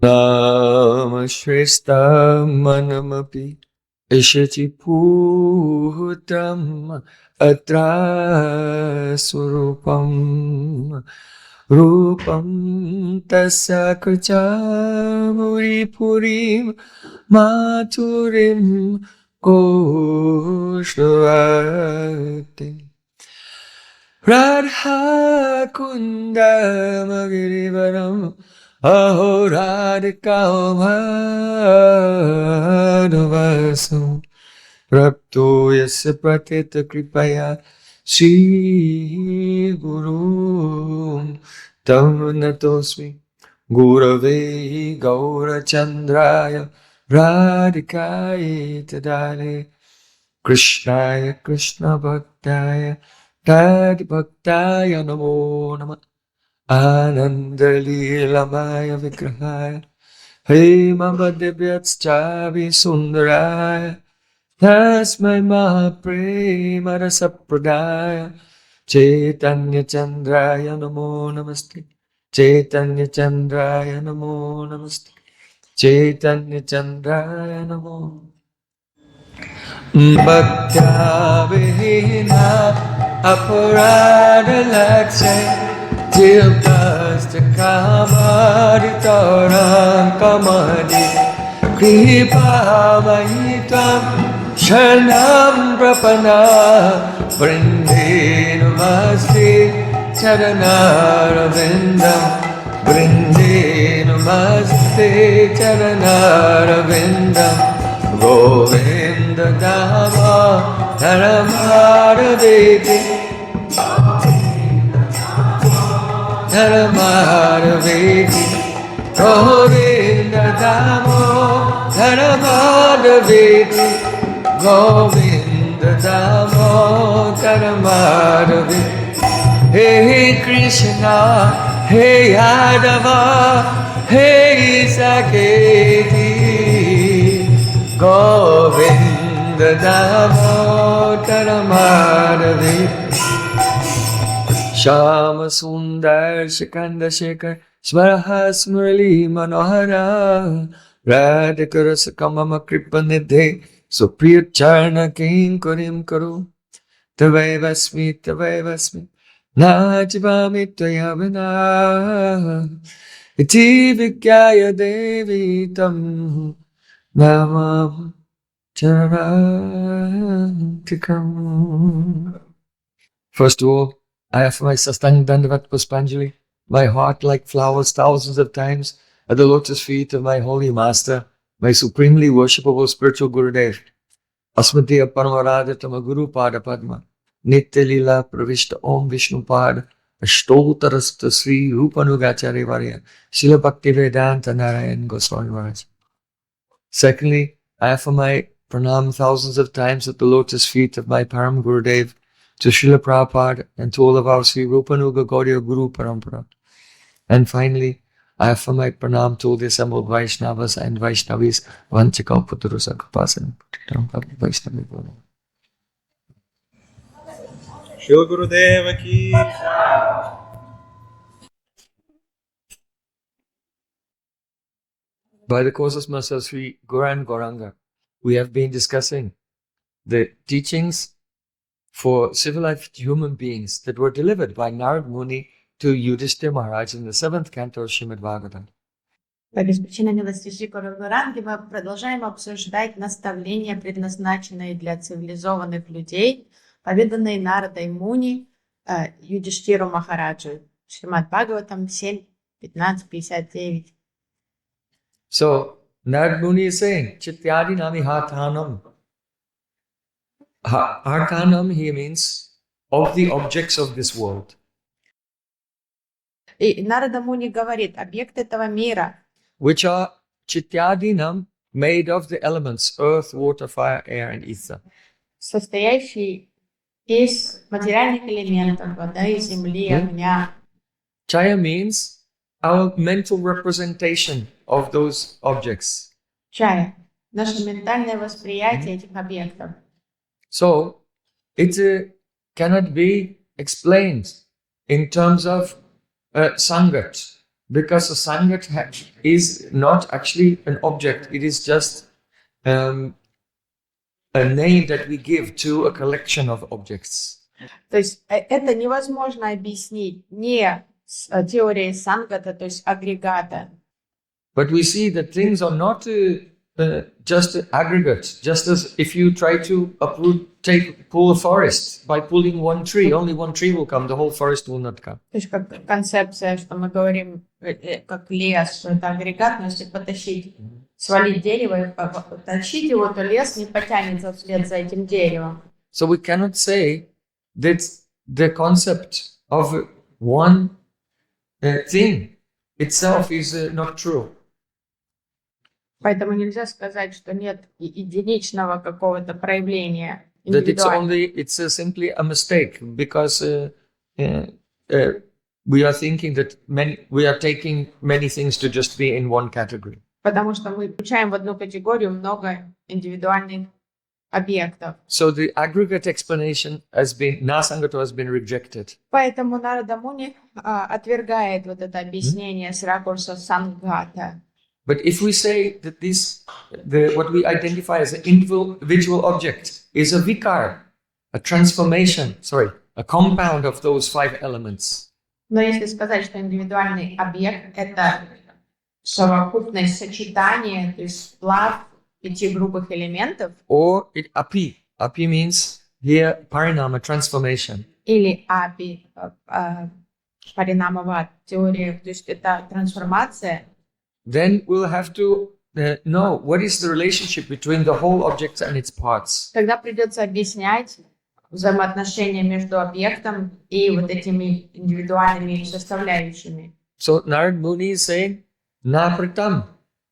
Nam Shrestha Manamapi Ishati Putam Atra Surupam Rupam Tasya Kricha Muri Purim Maturim Koshavati Radha Kunda Magirivaram Aho Radhika Madhavasam Prapto Yasya Pratita Kripaya Shri Guru Tam Natosmi Gurave Gaura Chandraya Radhikaya Tadale Krishnaya Krishna Bhaktaya Tad Bhaktaya Namo Namah Ananda Leelamaya Vigrahaya Hemavadevyatschavi Sundaraya Tasmai Mahaprema Rasapradaya Chaitanya Chandraya Namo Namaste Chaitanya Chandraya Namo Namaste Chaitanya Chandraya Namo Bhakta Vihina Aparada Lakshay Tirtasta Kamaditaram Kamadi Kripa Mahitam Sharanam Prapana Vrinde Namaste Charanara Vindam Vrinde Namaste Charanara Vindam Govinda Dama Dharamara Dharamara Govinda Damo Dharamara Govinda Damo Dharamara Hey Krishna, Hey Yadava, Hey Saketi Govinda Damodara Madhavi Shama Sundar Shikanda Shekhar Smaraha Smurali Manohara Radhika Rasakamama Kripanidhe Supriya Charna King Kurim Kuru Tavaivasmi Najivami Tvayavana Iti Vikyaya Devi Tam Namam Charantikam. First of all, I offer my Sastang Dandavat Puspanjali, my heart like flowers thousands of times at the lotus feet of my holy master, my supremely worshipable spiritual Gurudev, Asmatiya Paramaradhatama Guru Pada Padma, Nitya Lila Pravishta Om Vishnu Pada, Ashtotarasta Sri Rupanugacharya Varya, Srila Bhaktivedanta Narayan Goswami Maharaj. Secondly, I offer my pranam thousands of times at the lotus feet of my Param Gurudev, to Srila Prabhupada and to all of our Sri Rupanuga Gaudiya Guru Parampara. And finally, I offer my pranam to all the assembled Vaishnavas and Vaishnavis, Vanchakalpatarusa Kapasan. Shri Gurudeva ki. By the course of Master Sri Goran Goranga, we have been discussing the teachings for civilized human beings that were delivered by Narada Muni to Yudhishthira Maharaj in the 7th canto of Srimad Bhagavatam. По обеспечению милости Шри Гуранги мы продолжаем обсуждать наставления, предназначенные для цивилизованных людей, поведанные Нарадой Муни Юдиштхиру Махараджу. Шримад Бхагаватам 7.15.59. So, Narada Muni is saying, Chityadi nami hathanam. Arkanam here means of the objects of this world. И Нарада Муни говорит, объект этого мира, which are chityadinam, made of the elements earth, water, fire, air, and ether. состоящий из материальных элементов, воды, земли, огня. Chaya means our mental representation of those objects. Чая. Наше ментальное восприятие этих объектов. So, it cannot be explained in terms of sangat. because a sangat is not actually an object. It is just a name that we give to a collection of objects. То есть это невозможно объяснить не с теорией сангата, то есть агрегата. But we see that things are not just an aggregate. Just as if you try to pull a forest by pulling one tree, only one tree will come, the whole forest will not come. То есть как концепция, что мы говорим, как лес, что это агрегат, но если потащить, свалить дерево и потащить его, то лес не потянется вслед за этим деревом. So we cannot say that the concept of one thing itself is not true. Поэтому нельзя сказать, что нет единичного какого-то проявления That индивидуального. it's simply a mistake because we are thinking that we are taking many things to just be in one category. Потому что мы включаем в одну категорию много индивидуальных объектов. So the aggregate explanation Nasangata has been rejected. Поэтому Нарада Муни отвергает вот это объяснение с ракурса сангата. But if we say that what we identify as an individual object is a vikar, a compound of those 5 elements. Но если сказать, что индивидуальный объект — это совокупность сочетания, то есть сплав 5 грубых элементов, Or api. Api means here parinama, transformation. или апи, паринамават, теория, то есть это трансформация, Then we'll have to know what is the relationship between the whole object and its parts. тогда придется объяснять взаимоотношения между объектом и вот этими индивидуальными составляющими. So Narada Muni is saying, na pratam.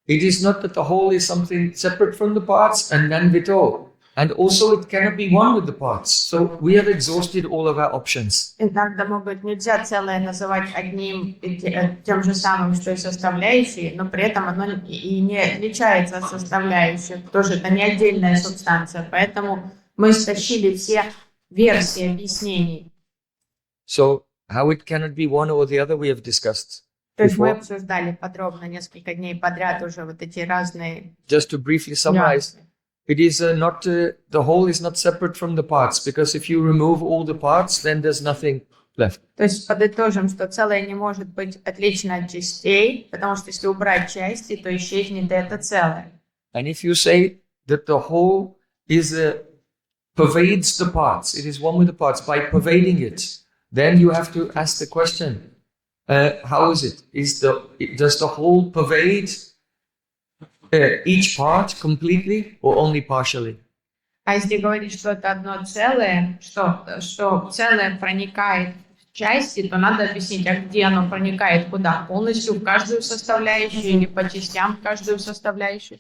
It is not that the whole is something separate from the parts and nanvito. And also it cannot be one with the parts. So we have exhausted all of our options. Иногда, может быть, нельзя целое называть одним и тем же самым, что и составляющие, но при этом оно и не отличается от составляющих. Тоже это не отдельная субстанция. Поэтому мы стащили все версии объяснений. So how it cannot be one or the other we have discussed. То есть мы Before. обсуждали подробно несколько дней подряд уже вот эти разные Just to briefly summarize, нюансы. it is the whole is not separate from the parts, because if you remove all the parts, then there's nothing left. То есть подытожим, что целое не может быть отлично от частей, потому что если убрать части, то исчезнет и это целое. And if you say that the whole pervades the parts, it is one with the parts by pervading it, then you have to ask the question, how is it? Does the whole pervade each part completely or only partially? А если говорить, что это одно целое, что целое проникает в части, то надо объяснить, а где оно проникает, куда? Полностью в каждую составляющую или по частям в каждую составляющую?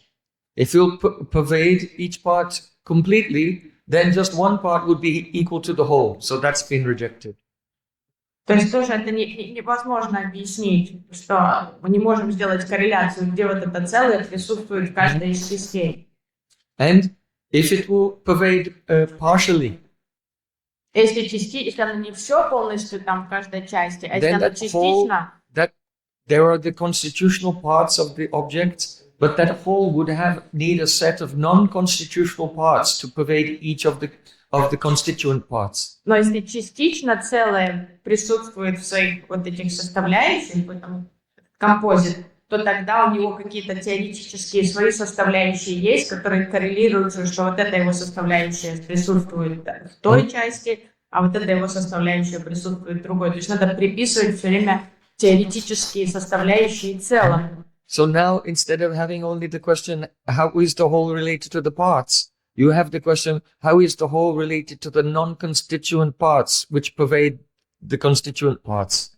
If you pervade each part completely, then just one part would be equal to the whole. So that's been rejected. То есть тоже это невозможно объяснить, что мы не можем сделать корреляцию, где вот это целое присутствует в каждой из частей. And if it will pervade partially, Если оно не все полностью там в каждой части, а если then оно that whole, частично, that there are the constitutional parts of the object, but that whole would need a set of non-constitutional parts to pervade each of the constituent parts. но если частично целое присутствует в своих вот этих составляющих, в этом композит, то тогда у него какие-то теоретические свои составляющие есть, которые коррелируют, что вот эта его составляющая присутствует в той части, а вот эта его составляющая присутствует в другой. То есть надо приписывать все время теоретические составляющие целым. So now, instead of having only the question, how is the whole related to the parts, you have the question, how is the whole related to the non-constituent parts which pervade the constituent parts?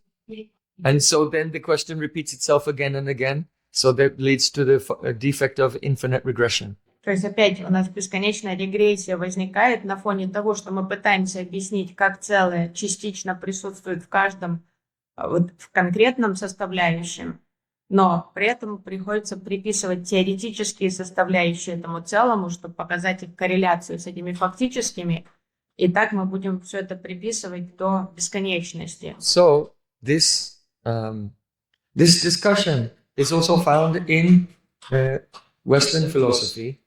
And so then the question repeats itself again and again. So that leads to the defect of infinite regression. То есть опять у нас бесконечная регрессия возникает на фоне того, что мы пытаемся объяснить, как целое частично присутствует в каждом, вот в конкретном составляющем, но при этом приходится приписывать теоретические составляющие этому целому, чтобы показать их корреляцию с этими фактическими, и так мы будем все это приписывать до бесконечности. So This discussion is also found in Western philosophy.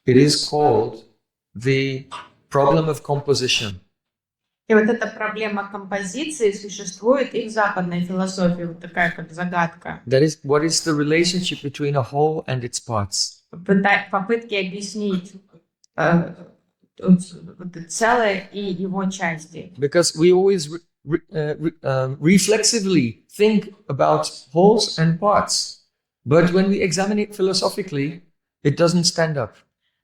It is called the problem of composition. И вот эта проблема композиции существует и в западной философии, вот такая как загадка. That is, what is the relationship between a whole and its parts? Попытки объяснить целое и его части. Because we always reflexively think about wholes and parts, but when we examine it philosophically, it doesn't stand up.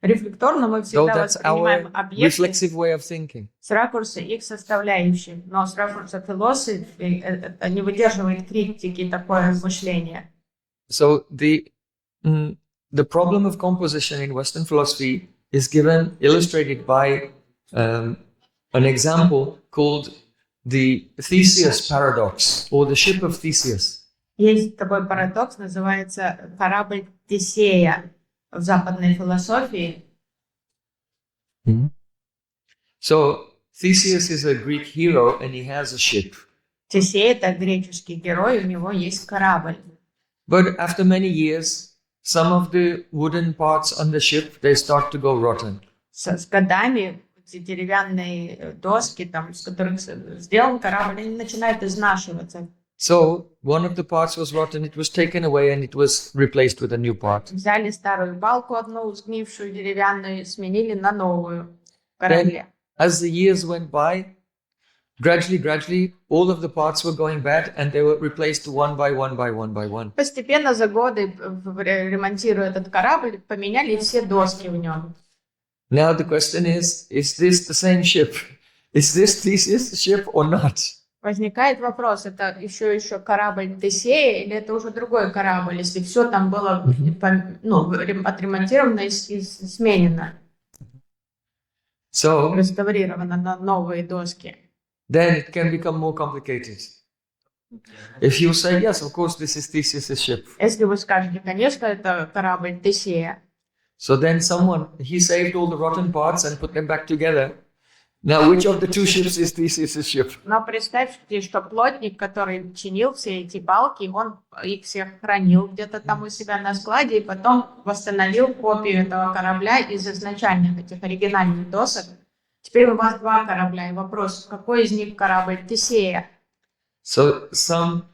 Рефлекторно мы So всегда that's our воспринимаем объекты reflexive way of thinking. с ракурса их составляющих, но с ракурса философии это не выдерживает критики такое размышление. So the problem of composition in Western philosophy is illustrated by an example called the Theseus paradox, or the ship of Theseus. Есть такой парадокс, называется корабль Тесея в западной философии. So Theseus is a Greek hero and he has a ship. Тесей — это греческий герой, у него есть корабль. But after many years, some of the wooden parts on the ship, they start to go rotten. С годами эти деревянные доски, там, с которых сделан корабль, они начинают изнашиваться. So one of the parts was rotten, it was taken away and it was replaced with a new part. Взяли старую балку, одну сгнившую деревянную, сменили на новую в корабле. As the years went by, gradually, all of the parts were going bad and they were replaced one by one. Постепенно за годы, ремонтируя этот корабль, поменяли все доски в нем. Now the question is this the same ship? Is this Theseus' ship or not? Возникает вопрос, это еще корабль Тесея или это уже другой корабль, если все там было отремонтировано и сменено, So реставрировано на новые доски. then it can become more complicated. If you say, yes, of course, this is Theseus' ship. Если вы скажете, конечно, это корабль Тесея, So then he saved all the rotten parts and put them back together. Now, which of the two ships is Theseus' ship? но представьте, что плотник, который чинил все эти балки, он их всех хранил где-то там у себя на складе и потом восстановил копию этого корабля из изначальных этих оригинальных досок. Теперь у вас два корабля, и вопрос, какой из них корабль Тесея? So some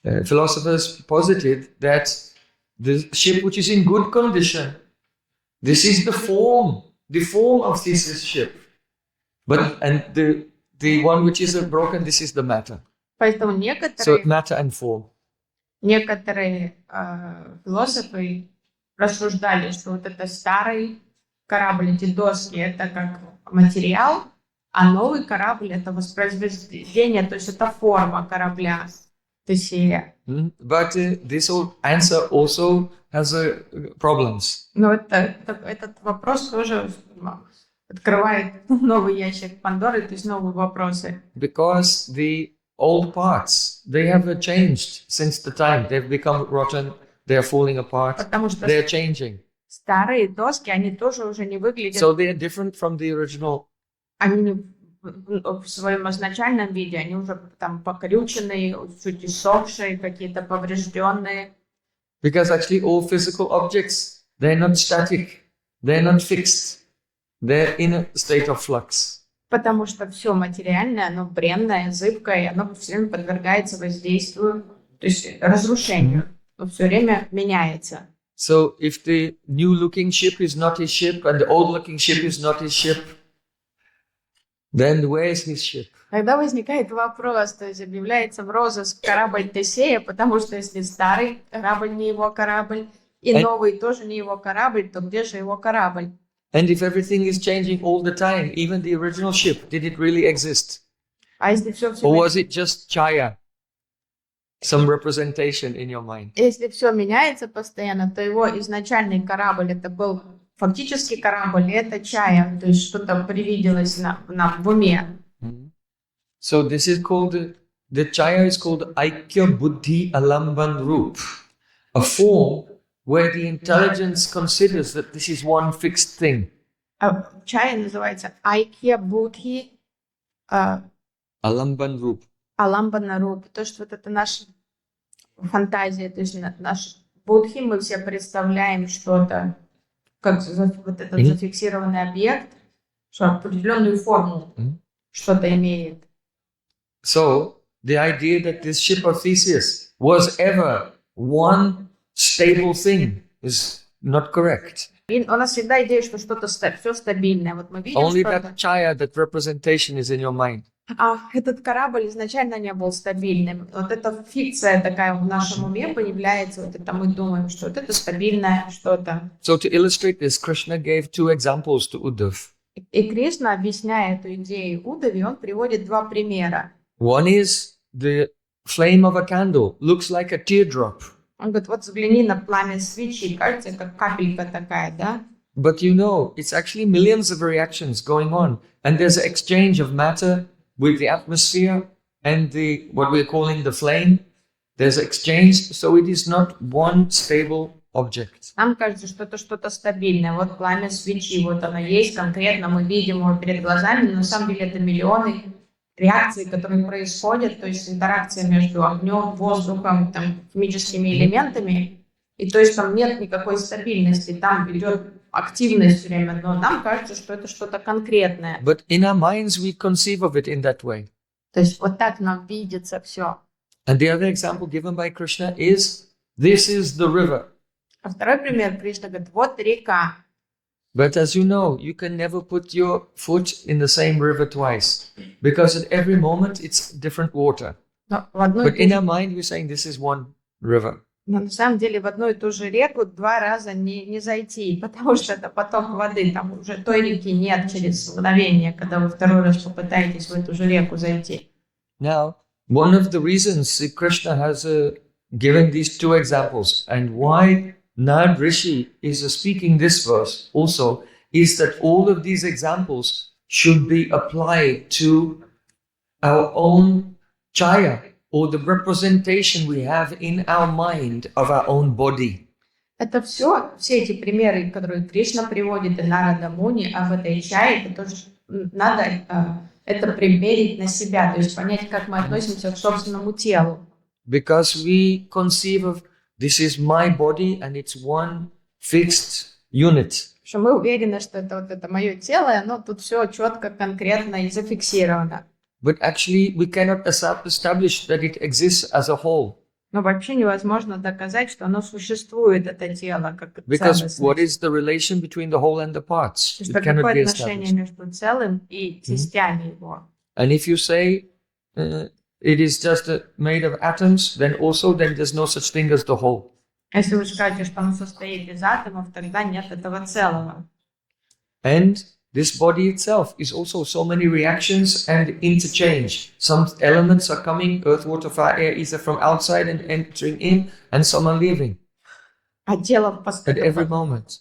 philosophers posited that the ship which is in good condition, this is the form of Theseus' ship. And the one which is broken, this is the matter. Поэтому So matter and form. некоторые философы рассуждали, что вот это старый корабль, эти доски, это как материал, а новый корабль — это воспроизведение, то есть это форма корабля Тесея. But this answer also has problems. Но этот вопрос тоже открывает новый ящик Пандоры, то есть новые вопросы. Because the old parts, they have changed since the time. They've become rotten, they are falling apart, Потому что they are changing. старые доски, они тоже уже не выглядят, So they are different from the original. они в своем изначальном виде, они уже там покрюченные, чуть иссохшие, какие-то поврежденные. Because actually all physical objects, they're not static, they're not fixed, they're in a state of flux. Потому что все материальное, оно бренное, зыбкое, оно все время подвергается воздействию, то есть разрушению, но все время меняется. So if the new-looking ship is not his ship and the old-looking ship is not his ship, then where is his ship? Когда возникает вопрос, то есть объявляется в розыск корабль Тесея, потому что если старый корабль не его корабль, и новый тоже не его корабль, то где же его корабль? And if everything is changing all the time, even the original ship, did it really exist? А если все Or was it just Chaya? Some representation in your mind. Если все меняется постоянно, то его изначальный корабль это был фактически корабль, и это чая, то есть что-то привиделось нам в уме. So this is called the Chaya is called Aikya Buddhi Alamban Roop, a form where the intelligence considers that this is one fixed thing. Чая называется Aikya Buddhi Alamban Roop. А лампа на руке, то, что вот это наша фантазия, то есть наш будхи, мы все представляем что-то, как вот этот Мгм. зафиксированный объект, что определенную форму Мгм. что-то имеет. So, the idea that this ship of Theseus was ever one stable thing is not correct. И у нас всегда идея, что что-то все стабильное. Вот мы видим Only что-то. that chaya, that representation is in your mind. А этот корабль изначально не был стабильным. Вот эта фикция такая в нашем уме появляется, вот это мы думаем, что вот это стабильное что-то. So, to illustrate this, Krishna gave two examples to Uddhav. И Кришна, объясняя эту идею Удаве, он приводит два примера. One is the flame of a candle looks like a teardrop. Он говорит, вот взгляни на пламя свечи, кажется, как капелька такая, да? But you know, it's actually millions of reactions going on. And there's an exchange of matter with the atmosphere and the what we're calling the flame. There's exchange, so it is not one stable object. Нам кажется, что это что-то стабильное. Вот пламя свечи, вот оно есть, конкретно мы видим его перед глазами, но на самом деле это миллионы реакций, которые происходят, то есть интеракция между огнем, воздухом, там, химическими элементами, и то есть там нет никакой стабильности, там идет активность все время, но нам кажется, что это что-то конкретное. But in our minds, we conceive of it in that way. То есть вот так нам видится все. And the other example given by Krishna is, this is the river. А второй пример, Кришна говорит, вот река. But as you know, you can never put your foot in the same river twice, because at every moment it's different water. Но в одну и But ту in же- our mind, we're saying this is one river. но на самом деле в одну и ту же реку два раза не зайти, потому что это поток воды, там уже той реки нет через мгновение, когда вы второй раз попытаетесь в эту же реку зайти. Now, one of the reasons Sri Krishna has given these two examples, and why Narada Rishi is speaking this verse also, is that all of these examples should be applied to our own chaya, or the representation we have in our mind of our own body. Это все эти примеры, которые Кришна приводит, и Нарада Муни, об этой чае, это тоже надо это примерить на себя, то есть понять, как мы относимся к собственному телу. Because we conceive of this is my body and it's one fixed unit. Что мы уверены, что это вот это мое тело, и оно тут все четко, конкретно и зафиксировано. But actually, we cannot establish that it exists as a whole. Но вообще невозможно доказать, что оно существует, это тело, как Because целостность. what is the relation between the whole and the parts? То есть It cannot какое be отношение established. между целым и частями его. And if you say it is just made of atoms, then there's no such thing as the whole. Если вы скажете, что оно состоит из атомов, тогда нет этого целого. And this body itself is also so many reactions and interchange. Some elements are coming, earth, water, fire, air, ether, from outside and entering in, and some are leaving А тело at every moment.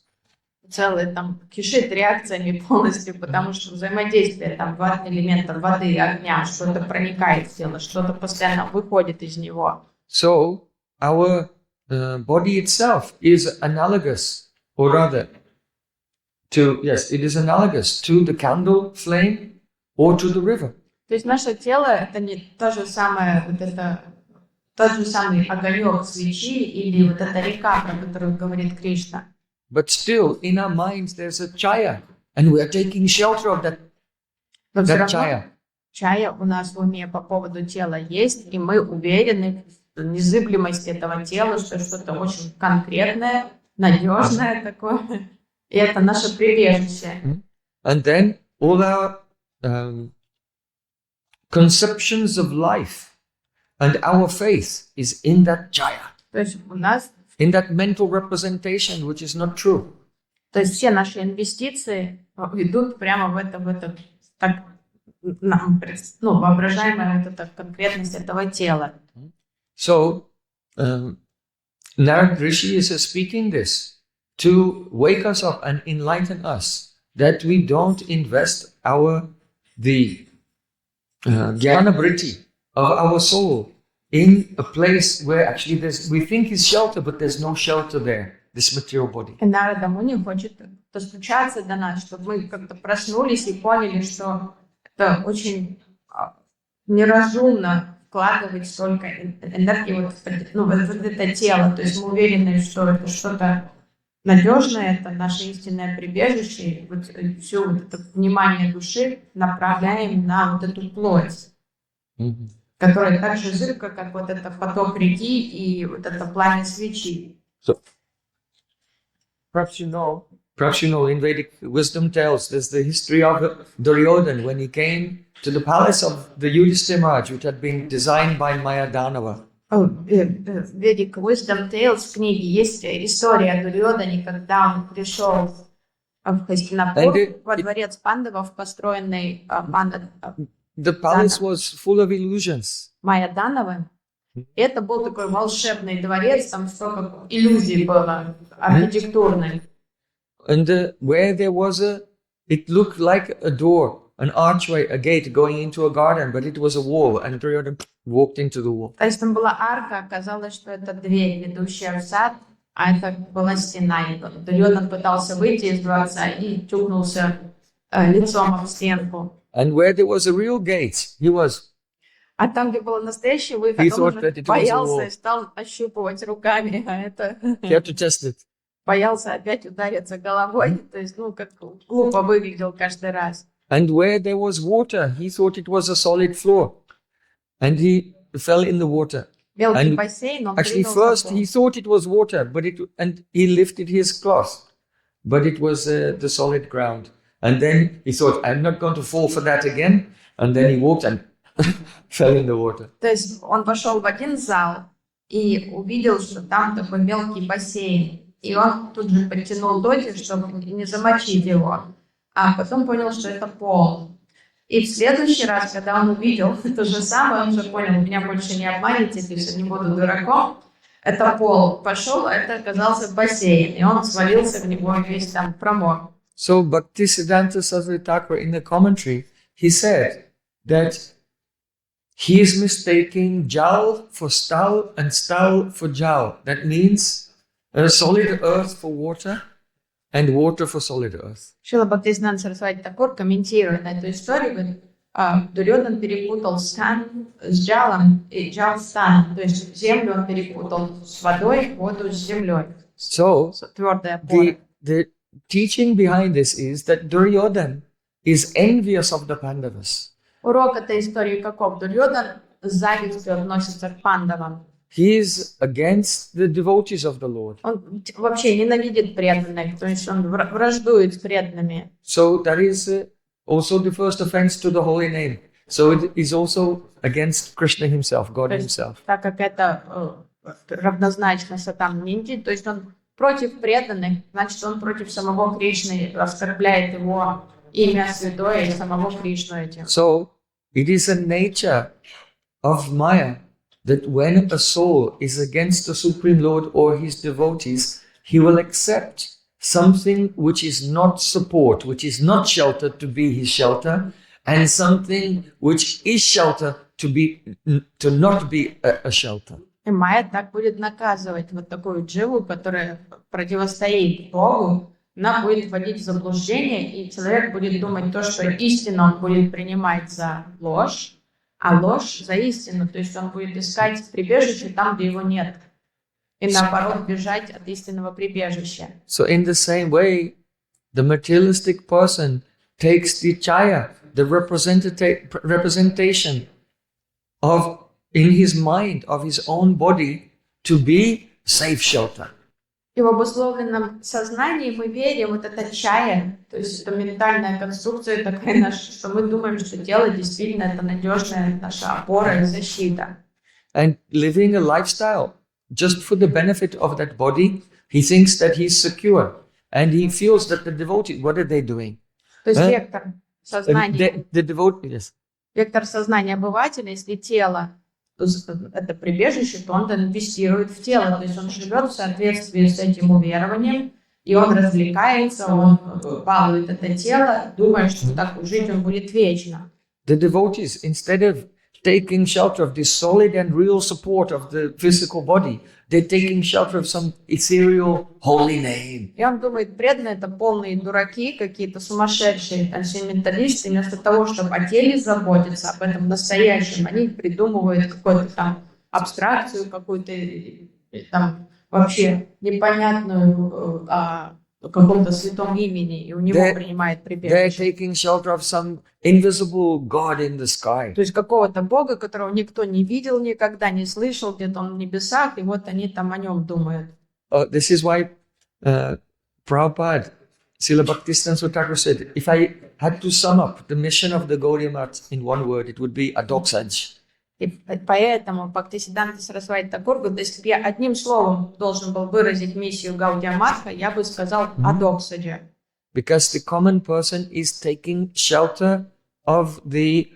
целое там кишит реакциями полностью, потому что взаимодействие там элементов воды, огня, что-то проникает в тело, что-то постоянно выходит из него. So our body itself is analogous, or rather, it is analogous to the candle flame or to the river. То есть наше тело это не то же самое, вот это тот же самый огонек свечи или вот эта река, про которую говорит Кришна. But still, in our minds, there's a chaya, and we are taking shelter of that Но все that равно chaya. чая у нас в уме по поводу тела есть, и мы уверены в незыблемости этого тела, что что-то очень конкретное, надежное такое. И это наше прибежище. And then all our conceptions of life and our faith is in that chaya, То есть у нас, in that mental representation, which is not true. то есть все наши инвестиции идут прямо в это так, нам, воображаемая вот эта конкретность этого тела. So, Narada Rishi is speaking this to wake us up and enlighten us that we don't invest the jnana vritti of our soul in a place where actually we think is shelter, but there's no shelter there, this material body. И Нарада Муни хочет достучаться до нас, чтобы мы как-то проснулись и поняли, что это очень неразумно вкладывать столько энергии в это тело. То есть мы уверены, что это что-то надежное, это наше истинное прибежище. И вот все вот это внимание души направляем на вот эту плоть, Mhm. которая так же зыбка, как вот это поток реки и вот это пламя свечи. So, perhaps you know, in Vedic wisdom tells there's the history of Duryodhana when he came to the palace of the Yudhishthira Maharaj, which had been designed by Maya Danava. В Vedic Wisdom Tales в книге есть история о Дурьодане, когда он пришел в Хастинапур, во дворец пандавов, построенный The palace was full of illusions. Майя Дановой. Это был такой волшебный дворец, там столько иллюзий было архитектурных. And where there was it looked like a door, an archway, a gate going into a garden, but it was a wall, and Duryodhana walked into the wall. То есть там была арка, оказалось, что это дверь, ведущая в сад, а это была стена. И Дурьодан пытался выйти из дворца и чукнулся лицом об стенку. And where there was a real gate, А там, где был настоящий выход, он уже боялся и стал ощупывать руками, а это he had to test it. боялся опять удариться головой, то есть, как глупо выглядел каждый раз. And where there was water, he thought it was a solid floor, and he fell in the water. Мелкий бассейн, он Actually, first he thought it was water, and he lifted his cloth, but it was the solid ground. And then he thought, I'm not going to fall for that again. And then he walked and fell in the water. То есть он пошел в один зал и увидел, что там такой мелкий бассейн. И он тут же подтянул доти, чтобы не замочить его. А потом понял, что это пол. И в следующий раз, когда он увидел то же самое, он уже понял, меня больше не обманете, то есть я не буду дураком. Это пол. Пошел, а это оказался бассейн. И он свалился в него и весь там промок. So Bhaktisiddhanta Saraswati Thakur in the commentary, he said that he is mistaking jal for stal and stal for jal. That means solid earth for water and water for solid earth. Шрила Бхактисиддханта Сарасвати Такур, комментируя на эту историю, говорит, Дурьодан перепутал стан с джалом и джал с станом. То есть землю он перепутал с водой, воду с землей. So Твердая опора. the teaching behind this is that Duryodhana is envious of the Pandavas. Урок этой истории каков? Дурьодан с завистью относится к пандавам. He is against the devotees of the Lord. Он вообще ненавидит преданных, то есть он враждует с преданными. So that is also the first offense to the holy name. So it is also against Krishna himself, God himself. Так как это равнозначно сатан нинджи, то есть он против преданных, значит он против самого Кришны, оскорбляет его имя святое и самого Кришну этим. So it is a nature of Maya that when a soul is against the Supreme Lord or his devotees, he will accept something which is not support, which is not shelter to be his shelter, and something which is shelter to not be a shelter. И Майя так будет наказывать вот такую дживу, которая противостоит Богу, она будет вводить в заблуждение, и человек будет думать то, что истину он будет принимать за ложь, а ложь за истину. То есть он будет искать прибежище там, где его нет. И наоборот, бежать от истинного прибежища. So in the same way, the materialistic person takes the chaya, the representation of in his mind, of his own body, to be safe shelter. И в обусловленном сознании мы верим, вот это чая, то есть это ментальная конструкция такая наша, что мы думаем, что тело действительно это надежная наша опора и защита. And living a lifestyle just for the benefit of that body, he thinks that he's secure. And he feels that the devotees, what are they doing? То есть вектор сознания, The devotees. вектор сознания обывателя, если тело это прибежище, то он инвестирует в тело, то есть он живет в соответствии с этим уверованием, и он развлекается, он балует это тело, думая, что так жить он будет вечно. The devotees, instead of taking shelter of the solid and real support of the physical body. They're taking shelter of some ethereal holy name. И он думает, преданные это полные дураки, какие-то сумасшедшие трансценденталисты, вместо того, чтобы о теле заботиться, об этом настоящем, они придумывают какую-то там абстракцию, какую-то там вообще непонятную о каком-то святом имени, и у него принимает They're прибежище. taking shelter of some invisible God in the sky. То есть какого-то Бога, которого никто не видел никогда, не слышал, где-то он в небесах, и вот они там о нем думают. This is why Prabhupada, Srila Bhaktisiddhanta Thakur said, if I had to sum up the mission of the Gaudiya Math in one word, it would be adoxaj. И поэтому Бхактисиддханта Сарасвати Такур говорит, если бы я одним словом должен был выразить миссию Гаудия Матха, я бы сказал адоксаджа. Because the common person is taking shelter of the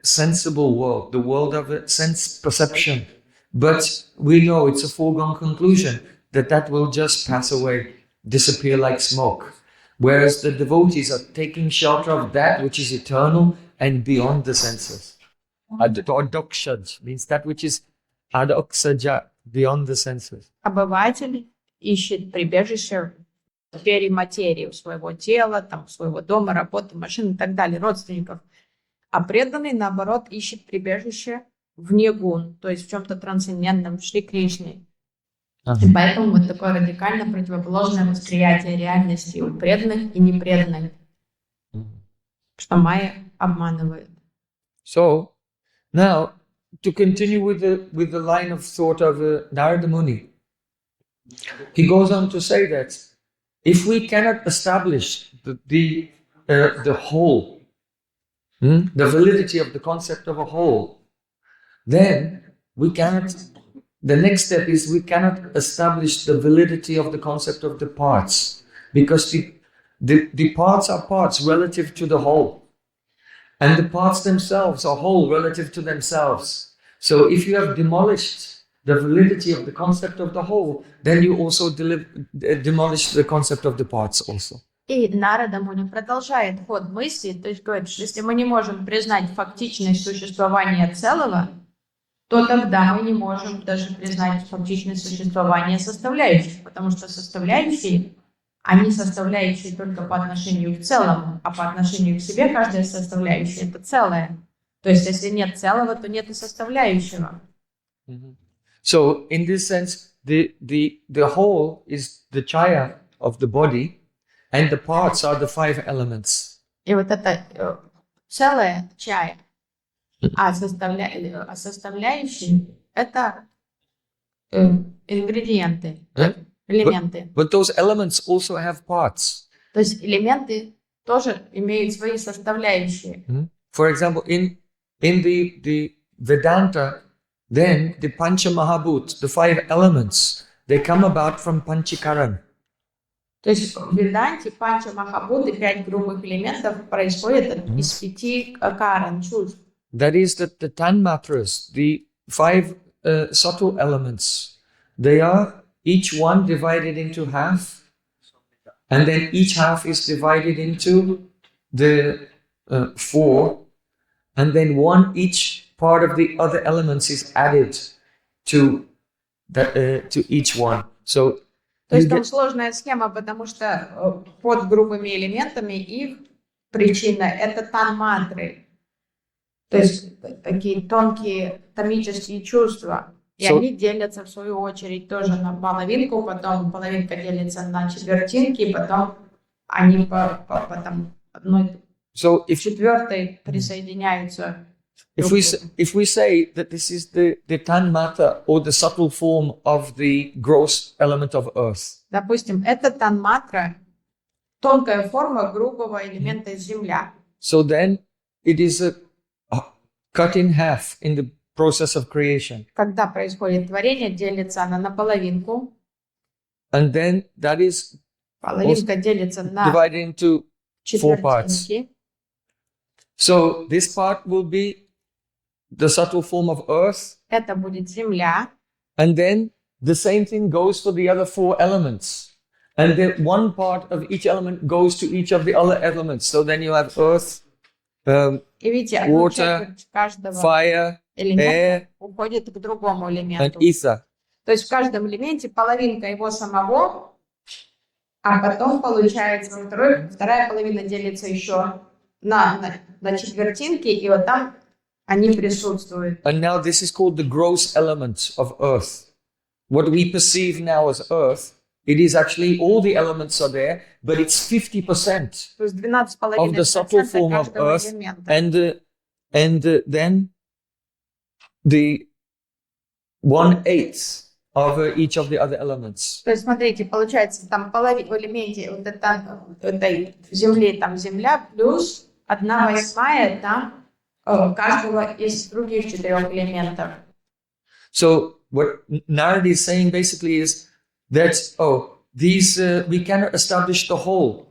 sensible world, the world of sense perception. But we know it's a foregone conclusion that that will just pass away, disappear like smoke. Whereas the devotees are taking shelter of that which is eternal and beyond the senses. Adokshaj means that which is adoksaja, beyond the senses. Обыватель ищет прибежище в сфере материи, у своего тела, там, у своего дома, работы, машины и так далее, родственников. А преданный, наоборот, ищет прибежище вне гун, то есть в чем-то трансцендентном, в Шри Кришне. И поэтому вот такое радикально противоположное восприятие реальности у преданных и непреданных, что майя обманывает. So, now, to continue with the line of thought of Narada Muni, he goes on to say that if we cannot establish the whole, the validity of the concept of a whole, then we cannot. The next step is we cannot establish the validity of the concept of the parts, because the parts are parts relative to the whole. And the parts themselves are whole relative to themselves. So if you have demolished the validity of the concept of the whole, then you also demolish the concept of the parts also. И Нарада Муни продолжает ход мысли, то есть говорит, что если мы не можем признать фактичность существования целого, то тогда мы не можем даже признать фактичность существования составляющих, потому что составляющие, они составляющие только по отношению к целому, а по отношению к себе каждая составляющая – это целое. То есть, если нет целого, то нет и составляющего. So, in this sense, the whole is the chaya of the body, and the parts are the five elements. И вот это целое чая, а составляющие – это ингредиенты, элементы. But those elements also have parts. То есть элементы тоже имеют свои составляющие. For example, in the Vedanta, then the Pancha Mahabhut, the five elements, they come about from Panchikaran. То есть в Веданте Панча Махабхуты, 5 грубых элементов, происходят из 5 каран, чувств. That is that the Tanmatras, the five subtle elements, they are each one divided into half, and then each half is divided into the four, and then each part of the other elements is added to each one. So То есть там сложная схема, потому что под грубыми элементами их причина – это танматры. То есть такие тонкие томические чувства. И они делятся, в свою очередь, тоже на половинку, потом половинка делится на четвертинки, потом они по одной четвертой присоединяются. If we say that this is the tanmata or the subtle form of the gross element of earth. Допустим, это танматра, тонкая форма грубого элемента земля. So then it is cut in half in the process of creation. Когда происходит творение, делится она на половинку. And then that is половинка делится на divided into 4 parts. So this part will be the subtle form of earth. Это будет земля. And then the same thing goes for the other 4 elements. And then one part of each element goes to each of the other elements. So then you have earth, И видите, water, каждого fire, элемента air, уходит к другому and элементу. ether. То есть в каждом элементе половинка его самого, а потом получается вторая половина делится еще на четвертинки, и вот там они присутствуют. And now this is called the gross elements of earth. What we perceive now as earth, it is actually all the elements are there, but it's 50% То есть of the subtle 12,5% form of каждого earth, элемента. and then the 1/8 of each of the other elements. То есть смотрите, получается там половина в элементе вот этой земли, там земля плюс 1/8 там каждого из других 4 элементов. So what Narada is saying basically is that we cannot establish the whole.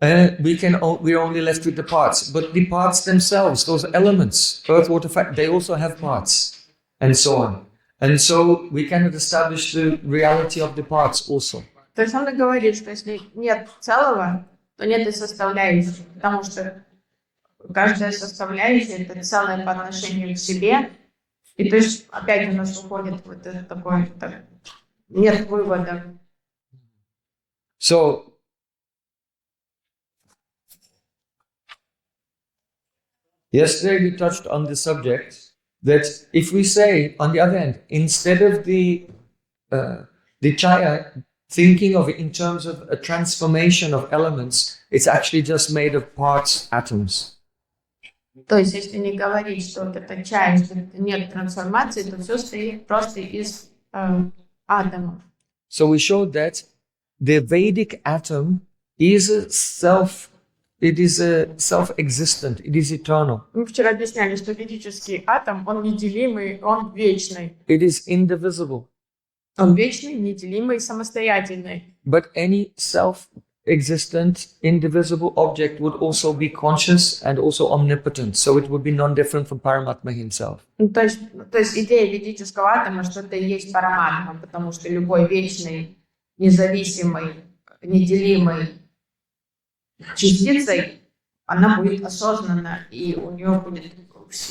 We're only left with the parts, but the parts themselves, those elements, earth, water, fire, they also have parts, and so on. And so we cannot establish the reality of the parts also. То есть он говорит, что если нет целого, то нет и составляющих, потому что каждая составляющая это целое по отношению к себе. И то есть опять у нас уходит вот это такое, нет вывода. So yesterday we touched on the subject that if we say, on the other hand, instead of the chaya thinking of it in terms of a transformation of elements, it's actually just made of parts, atoms. То есть, если не говорить, что вот это чай, что нет трансформации, то все состоит просто из атомов. So we showed that the Vedic atom is self-existent, it is eternal. Мы вчера объясняли, что ведический атом, он неделимый, он вечный. It is indivisible. Он вечный, неделимый, самостоятельный. But any self-existent, indivisible object would also be conscious and also omnipotent. So it would be non-different from Paramatma himself. То есть идея ведического атома, что это и есть параматма, потому что любой вечный, независимый, неделимый частицей, она будет осознанна, и у нее будет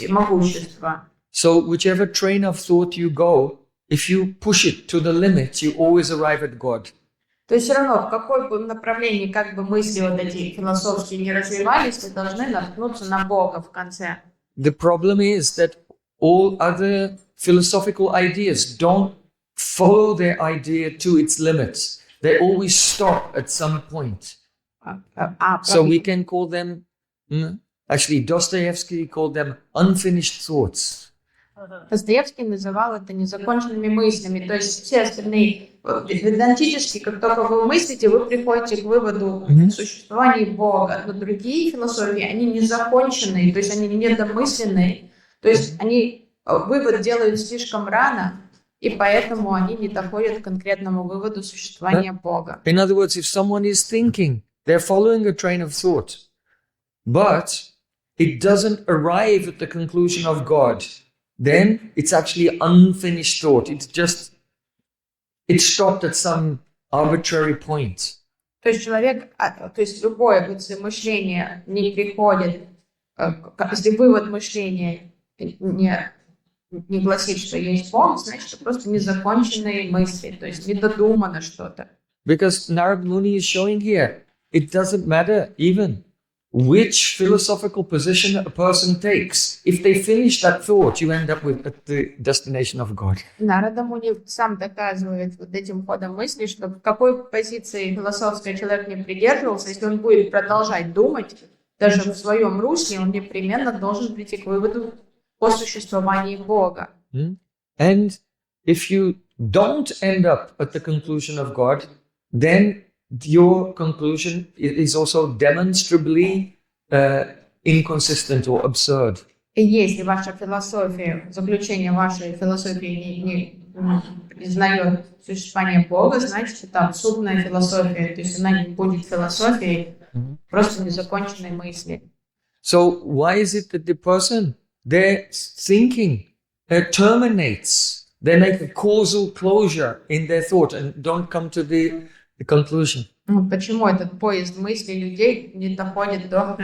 могущество. So whichever train of thought you go, if you push it to the limit, you always arrive at God. То есть все равно, в какой бы направлении как бы мысли вот эти философские не развивались, вы должны наткнуться на Бога в конце. The problem is that all other philosophical ideas don't follow their idea to its limits. They always stop at some point. So we can call them, actually Dostoevsky called them unfinished thoughts. Достоевский называл это незаконченными мыслями. То есть все остальные ведантические, как только вы мыслите, вы приходите к выводу существования Бога. Но другие философии, они незаконченные, то есть они недомысленные. То есть они вывод делают слишком рано, и поэтому они не доходят к конкретному выводу существования Бога. In other words, if someone is thinking, they're following a train of thought, but it doesn't arrive at the conclusion of God, then it's actually unfinished thought. It stopped at some arbitrary point. То есть человек, то есть любое мышление не приходит, если вывод мышления не гласит, что есть Бог, значит, это просто незаконченные мысли, то есть недодумано что-то. Because Narada Muni is showing here, it doesn't matter even which philosophical position a person takes. If they finish that thought, you end up at the destination of God. Нарада Муни сам доказывает вот этим ходом мысли, что в какой позиции философской человек не придерживался, если он будет продолжать думать, даже в своем русле, он непременно должен прийти к выводу о существовании Бога. And if you don't end up at the conclusion of God, then your conclusion is also demonstrably inconsistent or absurd. И если ваша философия, заключение вашей философии не признает существование Бога, значит, это абсурдная философия, то есть она не будет философией, просто незаконченной мысли. So why is it that the person, their thinking terminates? They make a causal closure in their thought and don't come to the conclusion. Почему этот поезд мыслей людей не доходит до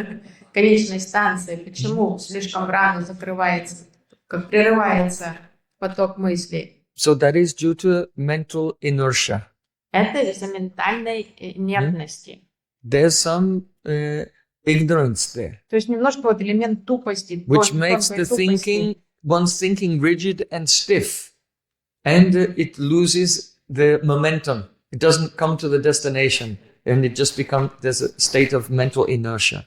конечной станции, почему слишком рано закрывается, как прерывается поток мыслей. So that is due to mental inertia. Это из-за ментальной инертности. There's some ignorance there, То есть немножко вот элемент тупости, which тонкой makes the тупости. one's thinking rigid and stiff, and it loses the momentum. It doesn't come to the destination, and it just becomes, there's a state of mental inertia.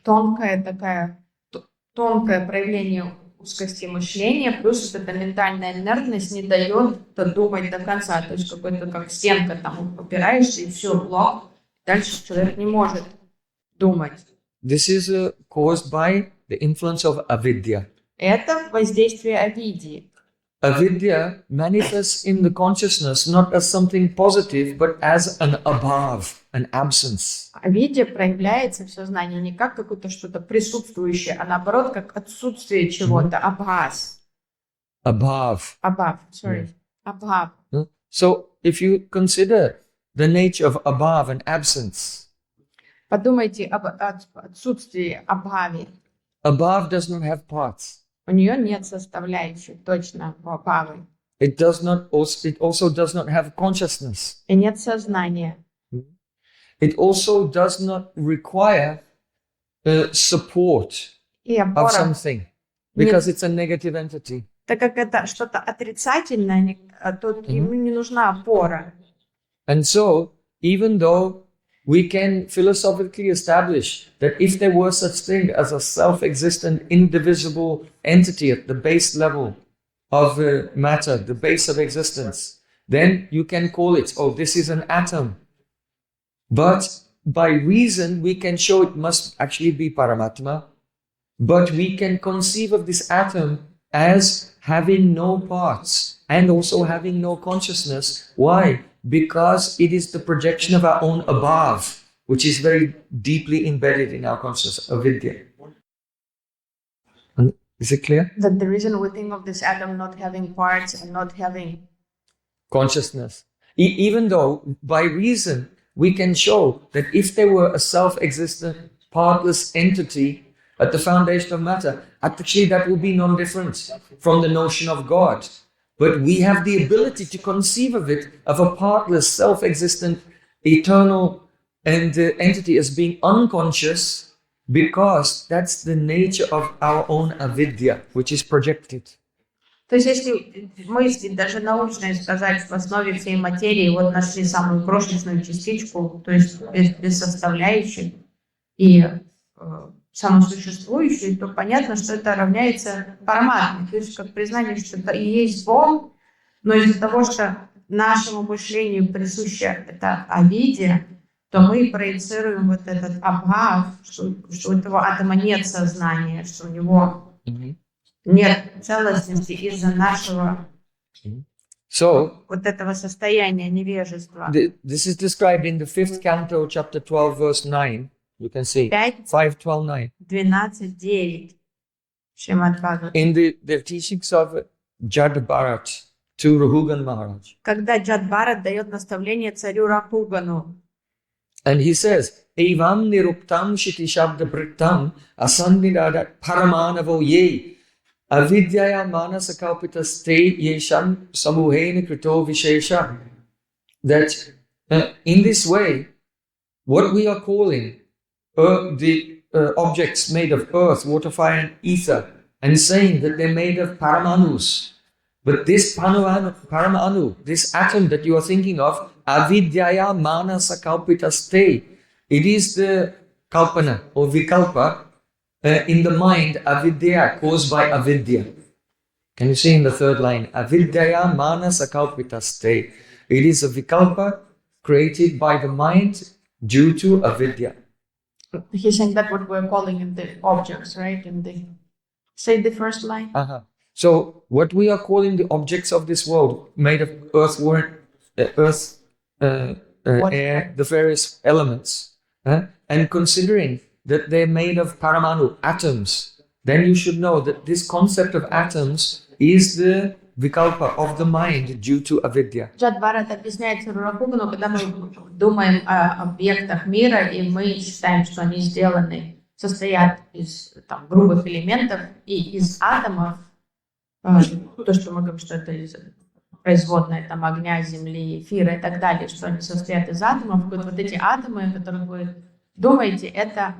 Тонкое проявление узкости мышления, плюс вот эта ментальная инертность не дает думать до конца. То есть какой-то как стенка, там упираешься, и все, блок. Дальше человек не может думать. This is caused by the influence of avidya. Это воздействие авидии. Avidya manifests in the consciousness not as something positive, but as an abhav, an absence. Авидия проявляется в сознании не как какое-то что-то присутствующее, а наоборот, как отсутствие чего-то, абхаз. Abhav. Абхав, sorry. Абхав. So if you consider the nature of abhav and absence, Подумайте об отсутствии абхави. abhav does not have parts. У нее нет составляющих, точно, у абхавы. It also does not have consciousness. И нет сознания. It also does not require support И of опора, something because it's a negative entity. так как это что-то отрицательное, то ему не нужна опора. And so, even though we can philosophically establish that if there were such thing as a self-existent, indivisible entity at the base level of matter, the base of existence, then you can call it, oh, this is an atom. But by reason, we can show it must actually be Paramatma, but we can conceive of this atom as having no parts and also having no consciousness. Why? Because it is the projection of our own above, which is very deeply embedded in our consciousness, avidya. Is it clear? That the reason we think of this atom not having parts and not having Consciousness. Even though by reason we can show that if there were a self-existent, partless entity at the foundation of matter, actually that would be non-different from the notion of God. But we have the ability to conceive of it, of a partless, self-existent, eternal entity as being unconscious, because that's the nature of our own avidya, which is projected. То есть, если мысли, даже научно сказать, в основе всей материи вот нашли самую крошечную частичку, то есть без составляющих и самосуществующую, то понятно, что это равняется параматме, то есть как признание, что это и есть Бог, но из-за того, что нашему мышлению присуща эта авидия, то мы проецируем вот этот абхав, что у этого атома нет сознания, что у него нет целостности из-за нашего вот этого состояния невежества. This is described in the 5th canto, chapter 12, verse 9. You can see 5:12:9. 12:9. Шримад Бхагават. In the teachings of Jad Bharat to Rahugan Maharaj. Когда Джад Бхарат дает наставление царю Рахугану. And he says, Evam niruptam shiti shabda brittam asanniradat paramanavo ye avidyaya manasakalpitaste yesham samuhena krito vishesha. That in this way, what we are calling the objects made of earth, water, fire, and ether, and saying that they're made of paramanus. But this paramanu, this atom that you are thinking of, avidyaya manasa kalpitaste, it is the kalpana or vikalpa in the mind, avidya, caused by avidya. Can you see in the third line? Avidyaya manasa kalpitaste. It is a vikalpa created by the mind due to avidya. He's saying that what we're calling in the objects, right? Say the first line. So what we are calling the objects of this world, made of earth, water, air, the various elements, and considering that they're made of paramanu, atoms, then you should know that this concept of atoms is the vikalpa of the mind due to avidya. Джад Бхарат объясняет царю Рахугану, когда мы думаем о объектах мира, и мы считаем, что они сделаны состоят из грубых элементов и из атомов, то, что мы говорим, что это производная огня, земли, эфира и так далее, что они состоят из атомов. Вот эти атомы, о которых вы думаете, это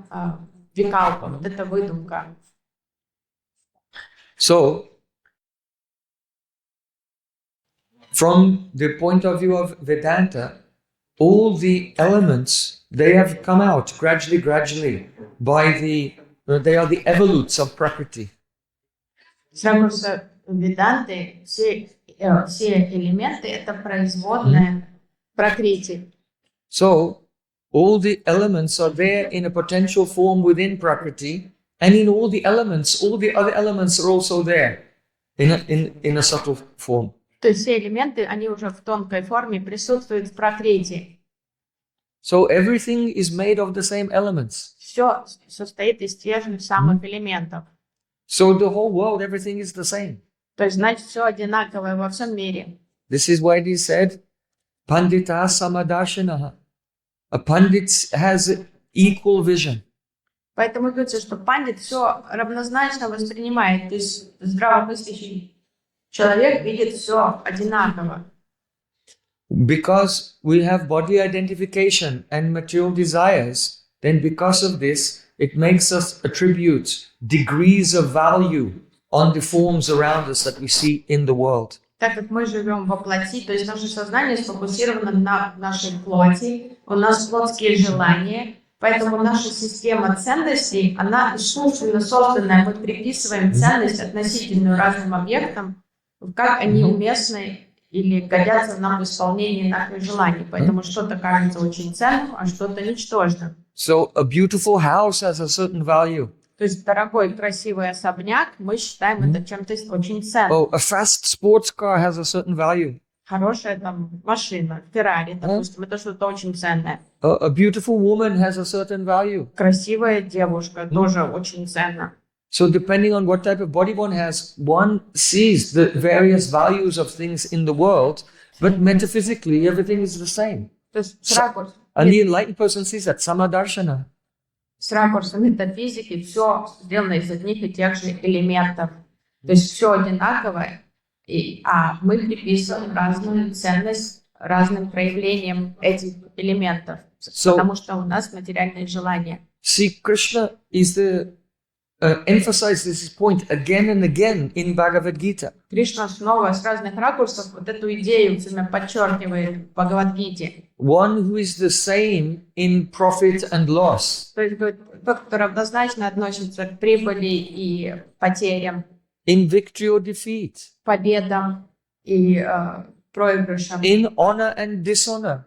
викалпа, вот это выдумка. So, from the point of view of Vedanta, all the elements, they have come out gradually by they are the evolutes of Prakriti. С ракурса Веданты все элементы — это производная Пракрити. So, all the elements are there in a potential form within Prakriti, and in all the elements, all the other elements are also there in a subtle form. То есть все элементы, они уже в тонкой форме присутствуют в Пракрити. So everything is made of the same elements. Все состоит из тех же самых элементов. So the whole world, everything is the same. То есть, значит, все одинаковое во всем мире. This is why he said, Pandita Samadashanaha. A pandit has equal vision. Поэтому говорится, что пандит все равнозначно воспринимает. То есть здравомыслящий человек видит все одинаково. Because we have bodily identification and material desires, then because of this, it makes us attribute degrees of value on the forms around us that we see in the world. Так как мы живем во плоти, то есть наше сознание сфокусировано на нашей плоти, у нас плотские желания, поэтому наша система ценностей, она искусственно созданная. Мы приписываем ценность относительную разным объектам, как они уместны или годятся нам в исполнении наших желаний. Поэтому что-то кажется очень ценным, а что-то ничтожным. So a beautiful house has a certain value. То есть дорогой, красивый особняк, мы считаем это чем-то очень ценным. Oh, a fast sports car has a certain value. Хорошая машина, Феррари, допустим, это что-то очень ценное. A beautiful woman has a certain value. Красивая девушка тоже очень ценна. So depending on what type of body one sees the various values of things in the world, but metaphysically everything is the same. То есть And the enlightened person sees that Samadarshana. С ракурса метафизики все сделано из одних и тех же элементов. То есть все одинаковое, а мы приписываем разную ценность разным проявлениям этих элементов, потому что у нас материальные желания. See, Krishna is emphasizes this point again and again in Bhagavad Gita. Кришна снова с разных ракурсов вот эту идею подчеркивает в Бхагавад-гите. One who is the same in profit and loss. То есть тот, кто равнозначно относится к прибыли и потерям. In victory or defeat. Победам и проигрышам. In honor and dishonor.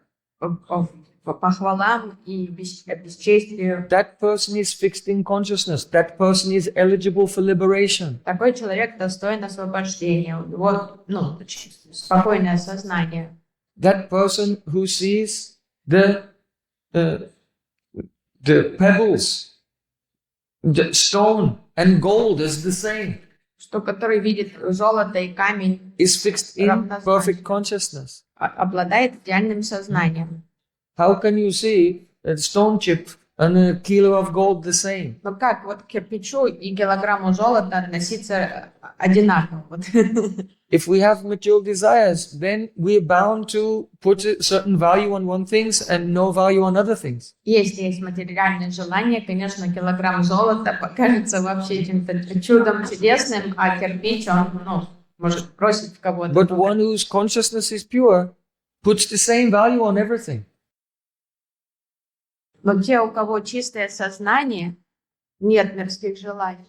Похвалам и бесчестию. That person is fixed in consciousness. That person is eligible for liberation. Такой человек достоин освобождения. У него, спокойное сознание. That person who sees the pebbles, the stone and gold as the same. Что который видит золото и камень. Is fixed in perfect consciousness. Обладает идеальным сознанием. How can you see a stone chip and a kilo of gold the same? Но как к кирпичу и килограмму золота относиться одинаково? If we have material desires, then we are bound to put a certain value on one things and no value on other things. Если есть материальное желание, конечно, килограмм золота покажется вообще чем-то чудом чудесным, а кирпич, он, может бросить в кого-то. But one whose consciousness is pure puts the same value on everything. Но те, у кого чистое сознание, нет мирских желаний.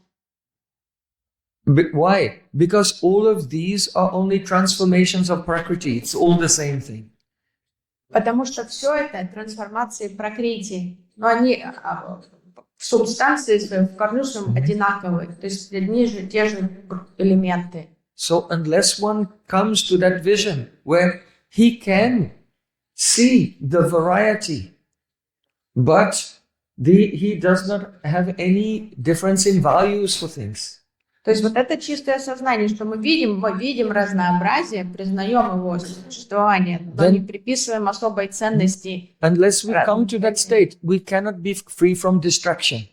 But why? Because all of these are only transformations of Prakriti. It's all the same thing. Потому что все это трансформации Пракрити, но они в субстанции своей, в корню своем одинаковые, то есть одни же те же элементы. So unless one comes to that vision where he can see the variety, but he does not have any difference in values for things. То есть вот это чистое сознание, что мы видим разнообразие, признаем его существование, но не приписываем особой ценности. Unless we come to that state, we cannot be free from distraction.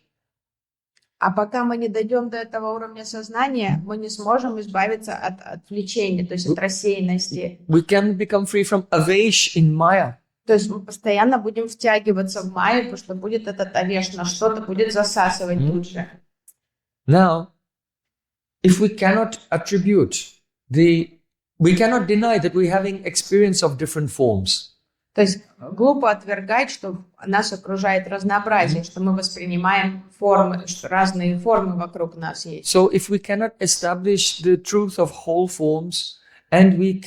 А пока мы не дойдем до этого уровня сознания, мы не сможем избавиться от отвлечения, то есть от рассеянности. We can become free from avesh in Maya. То есть мы постоянно будем втягиваться в майю, потому что будет этот овеш, на что-то будет засасывать тут же. Now, if we cannot we cannot deny that we're having experience of different forms. То есть глупо отвергать, что нас окружает разнообразие, что мы воспринимаем формы, что разные формы вокруг нас есть. So if we cannot establish the truth of whole forms, and we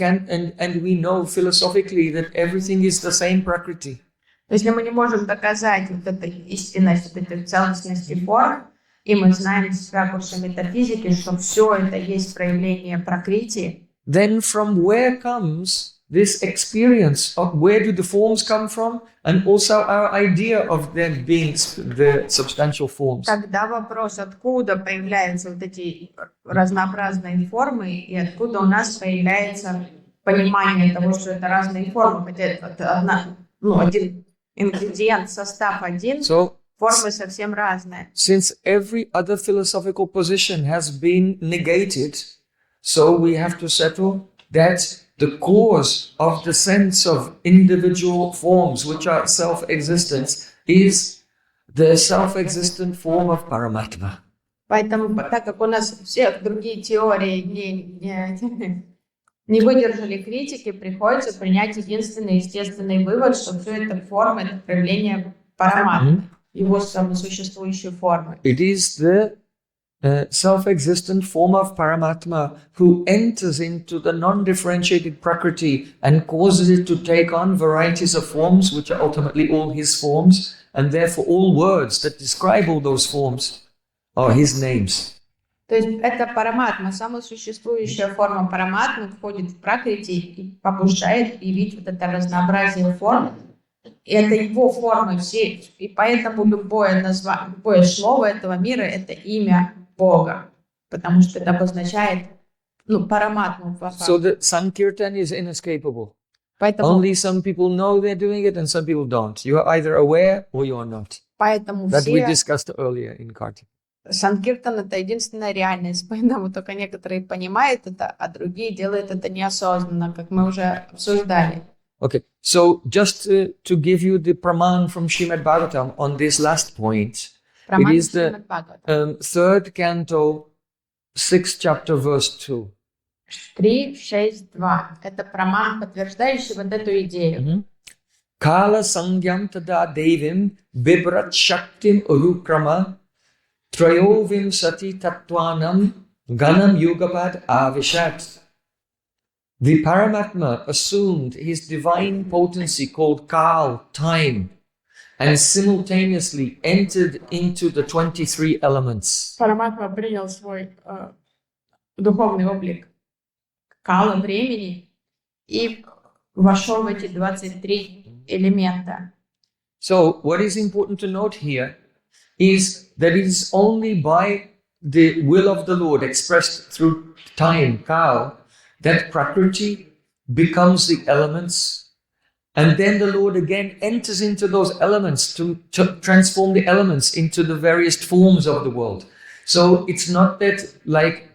know philosophically that everything is the same Prakriti. То есть, если мы не можем доказать вот эту истинность, вот этой целостности форм, и мы знаем с ракурса метафизики, что все это есть проявление Пракрити, then from where comes this experience of where do the forms come from, and also our idea of them being the substantial forms? Тогда вопрос, откуда появляются вот эти разнообразные формы, и откуда у нас появляется понимание того, что это разные формы, хотя это один ингредиент, состав один, So, формы совсем разные. since every other philosophical position has been negated, so we have to settle that the cause of the sense of individual forms, which are self-existence, is the self-existent form of Paramatma. Поэтому, так как у нас все другие теории не выдержали критики, приходится принять единственный естественный вывод, что все это форма, это проявление Параматмы, его самосуществующей формы. It is the self-existent form of Paramatma who enters into the non-differentiated Prakriti and causes it to take on varieties of forms, which are ultimately all his forms, and therefore all words that describe all those forms are his names. То есть это Параматма, самосуществующая форма Параматмы входит в Пракрити и побуждает явить вот это разнообразие форм. И это его формы все, и поэтому любое слово этого мира — это имя Бога, потому что это обозначает Параматму. So the Sankirtan is inescapable. Поэтому, Only some people know they're doing it and some people don't. You are either aware or you are not. поэтому That we все discussed earlier in Kartik. Санкиртан — это единственная реальность, поэтому только некоторые понимают это, а другие делают это неосознанно, как мы уже обсуждали. Okay, so just to give you the praman from Srimad Bhagavatam on this last point, it is the third canto, 6th chapter, verse 2. 3.6.2. Это праман, подтверждающий вот эту идею. Kala sangyam tada devim bibrat shaktim urukrama trayovim sati tattvanam ganam yugapad avishat. The Paramatma assumed his divine potency called Kal, time, and simultaneously entered into the 23 elements. Параматма принял свой духовный облик Кала, времени, и вошел в эти 23 элемента. So, what is important to note here is that it is only by the will of the Lord expressed through time, Kal, that Prakriti becomes the elements, and then the Lord again enters into those elements to transform the elements into the various forms of the world. So it's not that, like,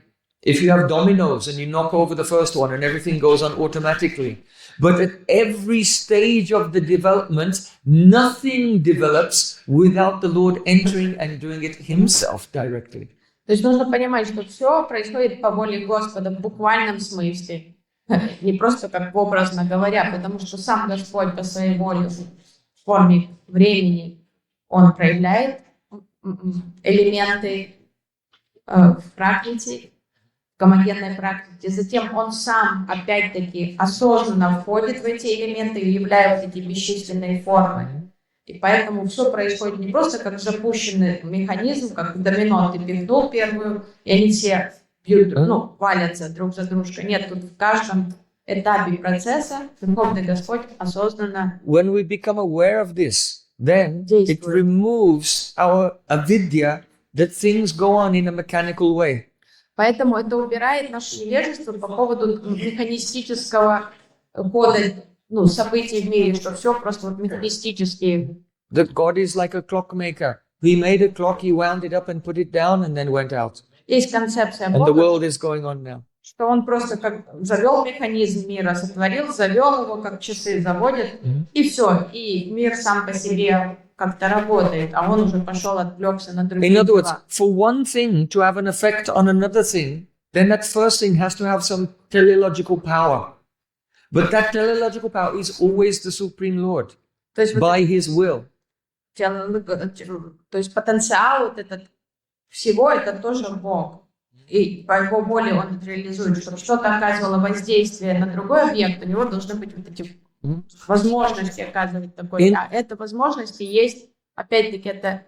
if you have dominoes and you knock over the first one and everything goes on automatically, but at every stage of the development, nothing develops without the Lord entering and doing it himself directly. То есть нужно понимать, что все происходит по воле Господа в буквальном смысле, не просто как образно говоря, потому что сам Господь по своей воле в форме времени, Он проявляет элементы в практике, в гомогенной практике. Затем Он сам, опять-таки, осознанно входит в эти элементы и являет эти бесчисленные формы. И поэтому все происходит не просто как запущенный механизм, как домино, ты пихнул первую, и они все бьют, валятся друг за дружкой. Нет, тут в каждом этапе процесса Верховный Господь осознанно When we become aware of this, then it removes our avidya that things go on in a mechanical way. Поэтому это убирает наше невежество по поводу механистического хода событий в мире, что все просто механистически. That God is like a clockmaker He made a clock, he wound it up and put it down and then went out. Есть концепция And the Бога, world is going on now. что он просто как завел механизм мира, сотворил, завел его, как часы заводят, и все. И мир сам по себе как-то работает, а он уже пошел, отвлекся на другие In other words, дела. for one thing to have an effect on another thing, then that first thing has to have some teleological power. But that teleological power is always the Supreme Lord, То есть, by His will. то есть потенциал вот этот всего это тоже Бог. И по его воле он реализует, чтобы что-то оказывало воздействие на другой объект, у него должны быть вот эти возможности оказывать такое. А это возможности есть, опять-таки, это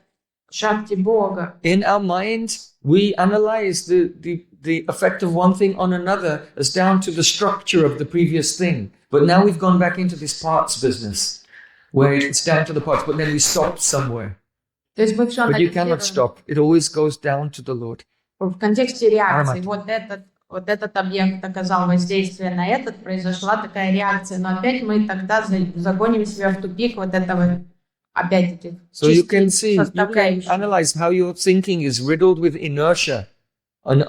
шакти Бога. In our minds, we analyze the effect of one thing on another as down to the structure of the previous thing. But now we've gone back into this parts business, where it's down to the parts, but then we stopped somewhere. То есть мы все But you cannot анализируем stop. It always goes down to the Lord. в контексте реакции. Аромат. Вот этот объект оказал воздействие на этот, произошла такая реакция. Но опять мы тогда загоним себя в тупик вот этого, опять-таки, So you can чистой see, you can составляющей. analyze how your thinking is riddled with inertia and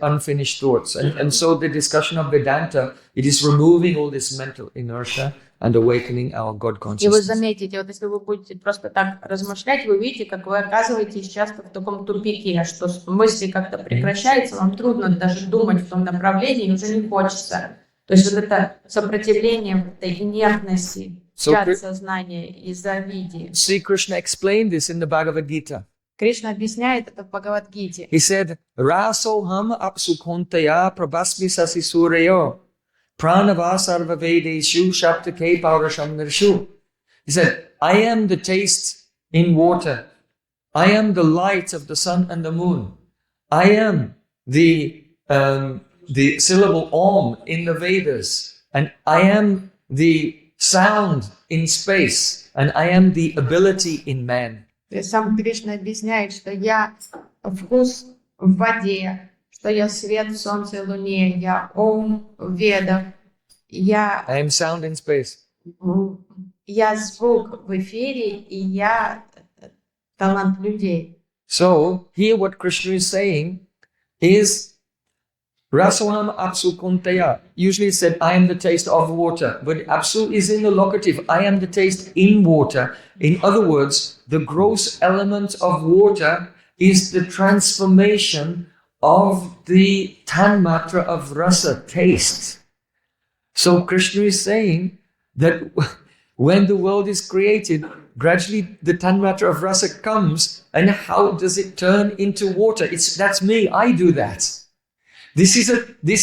unfinished thoughts. And so the discussion of Vedanta, it is removing all this mental inertia and awakening our God И вы consciousness. заметите, вот если вы будете просто так размышлять, вы видите, как вы оказываетесь часто в таком тупике, что мысли как-то прекращаются, вам трудно даже думать в том направлении, уже не хочется. То есть вот это сопротивление вот этой инертности, чад сознания из-за види. Sri Krishna explained this in the Bhagavad Gita. Кришна объясняет это в Бхагавад-гите. He said, Rasoham apsukontaya prabhasmi sasi suryo pranava sarva vedeshu shaptake paurasham nirshu. He said, I am the taste in water. I am the light of the sun and the moon. I am the syllable Om in the Vedas. And I am the sound in space. And I am the ability in man. То есть сам Кришна объясняет, что я вкус в воде, что я свет в солнце и луне, я ом в ведах, я I am sound in space. звук в эфире, и я талант людей. So here what Krishna is saying is Rasoham apsu kontaya. Usually it's said, I am the taste of water. But apsu is in the locative. I am the taste in water. In other words, the gross element of water is the transformation of the tanmatra of rasa, taste. So Krishna is saying that when the world is created, gradually the tanmatra of rasa comes, and how does it turn into water? That's me, I do that. This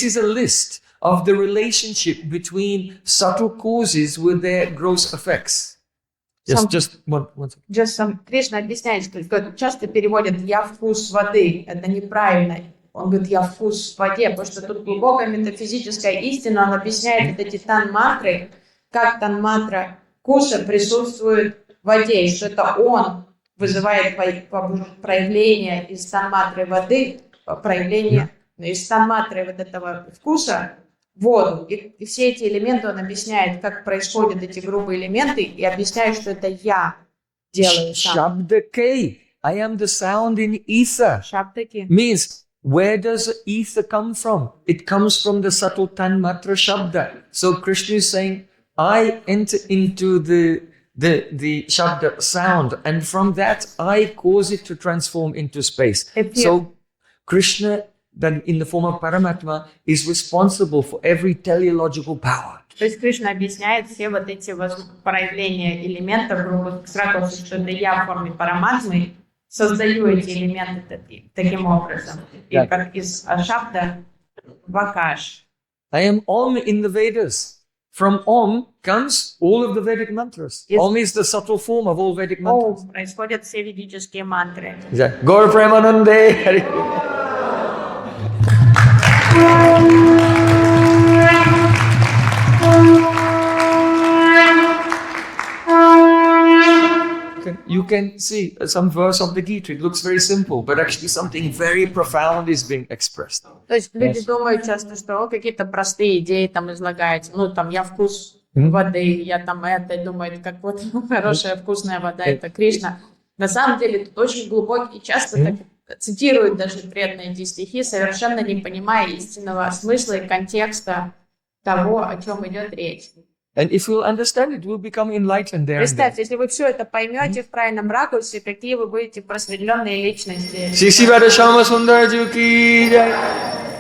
is a list of the relationship between subtle causes with their gross effects. Just one second. Сам Кришна объясняет, что часто переводят «я вкус воды». Это неправильно. Он говорит «я вкус в воде», потому что тут глубокая метафизическая истина. Он объясняет вот эти тан-матры, как тан-матра вкуса присутствует в воде, и что это он вызывает проявление из тан-матры воды, проявление из тан-матры вот этого вкуса воду. И все эти элементы он объясняет, как происходят эти грубые элементы, и объясняет, что это я делаю сам. Shabdake. I am the sound in ether. Шабдаки. Means, where does ether come from? It comes from the subtle tanmatra shabda. So Krishna is saying, I enter into the shabda sound, and from that I cause it to transform into space. So Krishna, then in the form of Paramatma, is responsible for every teleological power. То есть Кришна объясняет все вот эти проявления элементов грубых ракурсов, что это я в форме параматмы создаю эти элементы таким образом. И как из шабда в акаш. I am Om in the Vedas. From Om comes all of the Vedic mantras. Om is the subtle form of all Vedic mantras. Происходят все ведические мантры. Gaur Premanande. You can see some verse of the Gita. It looks very simple, but actually something very profound is being expressed. То есть люди думают часто, что какие-то простые идеи там излагаются. Ну, там, я вкус воды, я там это, думают, как вот хорошая вкусная вода, это Кришна. На самом деле тут очень глубокий, часто так цитируют даже преданные эти стихи, совершенно не понимая истинного смысла и контекста того, о чем идет речь. And if we'll understand it, we'll become enlightened there and then. Представьте, если вы все это поймете в правильном ракурсе, какие вы будете просветленные личности. Shri Shri Radha Shyama Sundar Ji ki jai.